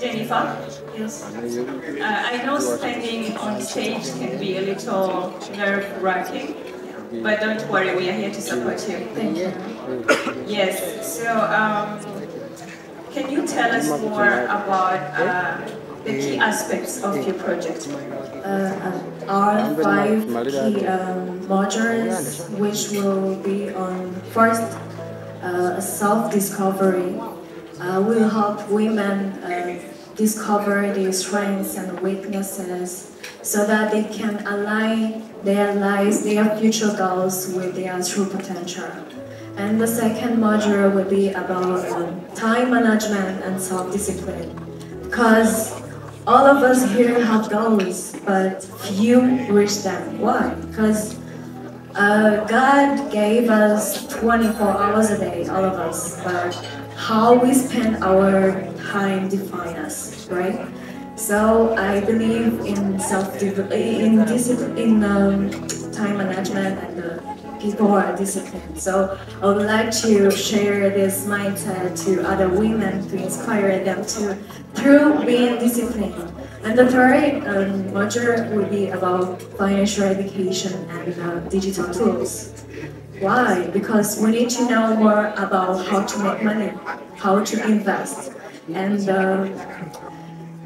Jennifer? Yes. I know standing on stage can be a little nerve-wracking, but don't worry, we are here to support you. Thank you. Yes, so can you tell us more about the key aspects of your project? Are 5 key modules which will be on first self-discovery. Will help women discover their strengths and weaknesses so that they can align their lives, their future goals with their true potential. And the second module will be about time management and self-discipline. Because all of us here have goals, but few reach them. Why? Because God gave us 24 hours a day, all of us, but how we spend our time defines us, right? So I believe in time management and people are disciplined. So I would like to share this mindset to other women to inspire them through being disciplined. And the third module will be about financial education and digital tools. Why? Because we need to know more about how to make money, how to invest, and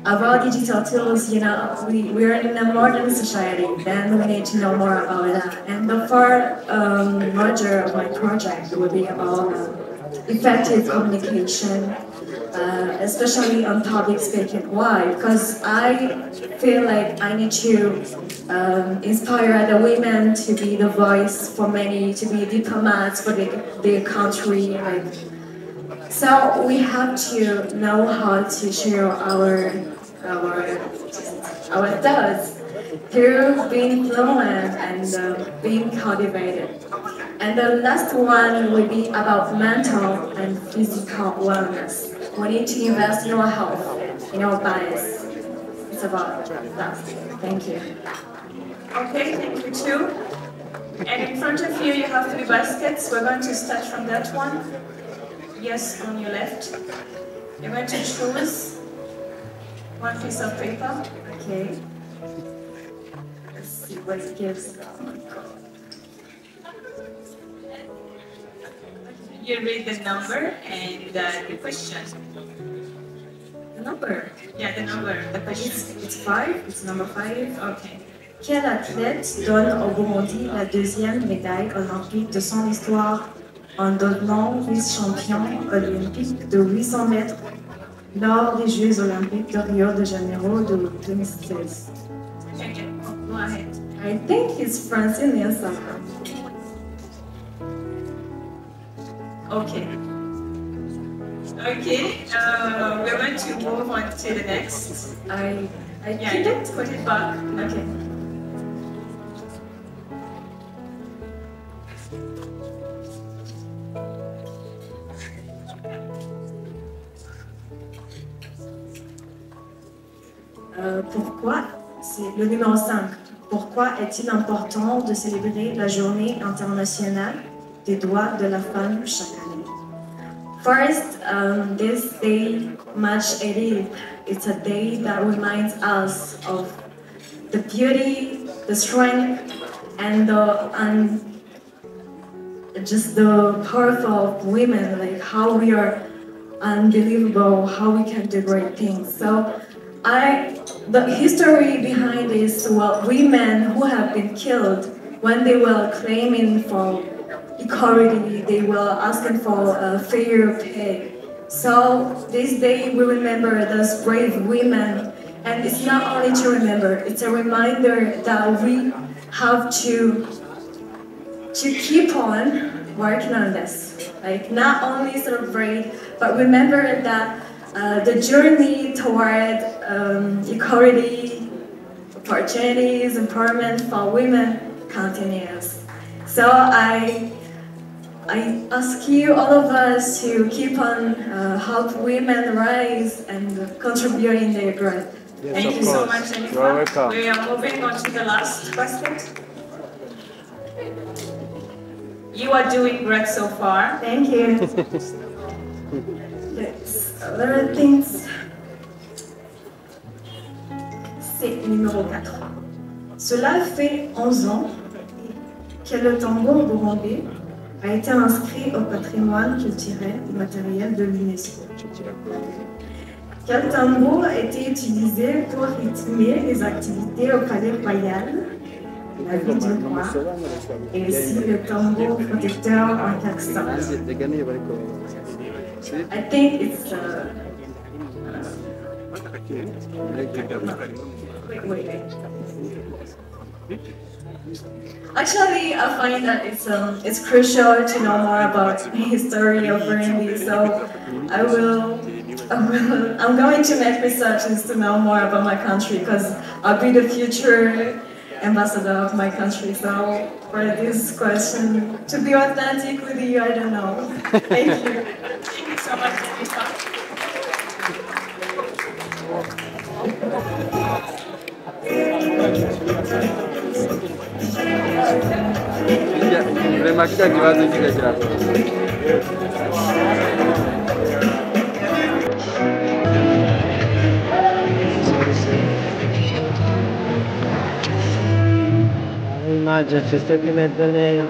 about digital tools. You know, we're in a modern society, then we need to know more about that. And the fourth module of my project will be about effective communication, especially on public speaking. Why? Because I feel like I need to inspire other women to be the voice for many, to be diplomats for their country. So we have to know how to share our thoughts through being fluent and being cultivated. And the last one will be about mental and physical wellness. We need to invest in our health, in our bodies. It's about that. Thank you. Okay, thank you too. And in front of you, you have 3 baskets. We're going to start from that one. Yes, on your left. You're going to choose 1 piece of paper. Okay. Let's see what it gives. You read the number and the question. The number? Yeah, the number, the question. It's 5. It's number 5. Okay. Quel athlète donne au Burundi la 2e médaille olympique de son histoire en devenant vice-champion olympique de 800 mètres lors des Jeux olympiques de Rio de Janeiro de 2016? Okay, go ahead. I think it's Brazilian soccer. Okay. Okay, we're going to move on to the next. Yeah, you can put it back. Okay. Pourquoi, c'est le numéro 5, pourquoi est-il important de célébrer la journée internationale des droits de la femme chaque année? First, this day, March 18th, it's a day that reminds us of the beauty, the strength, and just the powerful of women, like how we are unbelievable, how we can do great things. So the history behind this, well, women who have been killed when they were claiming for equality, they were asking for fair pay. So this day we remember those brave women, and it's not only to remember, it's a reminder that we have to keep on working on this. Like, not only celebrate, but remember that the journey toward equality, opportunities, empowerment for women continues. So I ask you, all of us, to keep on help women rise and contribute in their growth. Yes, Thank you so much, You're Jennifer. welcome. We are moving on to the last question. You are doing great so far. Thank you. Yes, other things. C'est numéro 4. Cela fait 11 ans que le tambour burundais a été inscrit au patrimoine culturel et matériel de l'UNESCO. Quel tambour a été utilisé pour rythmer les activités au palais royal, la vie du roi, et aussi le tambour protecteur en Pakistan? I think it's wait. Actually, I find that it's crucial to know more about the history of Burundi. So I'm going to make researches to know more about my country, because I'll be the future ambassador of my country. So for this question, to be authentic with you, I don't know. Thank you. Thank you so much, Mika. Vrema kija kibazo kile chako. Immagine se stai mettendo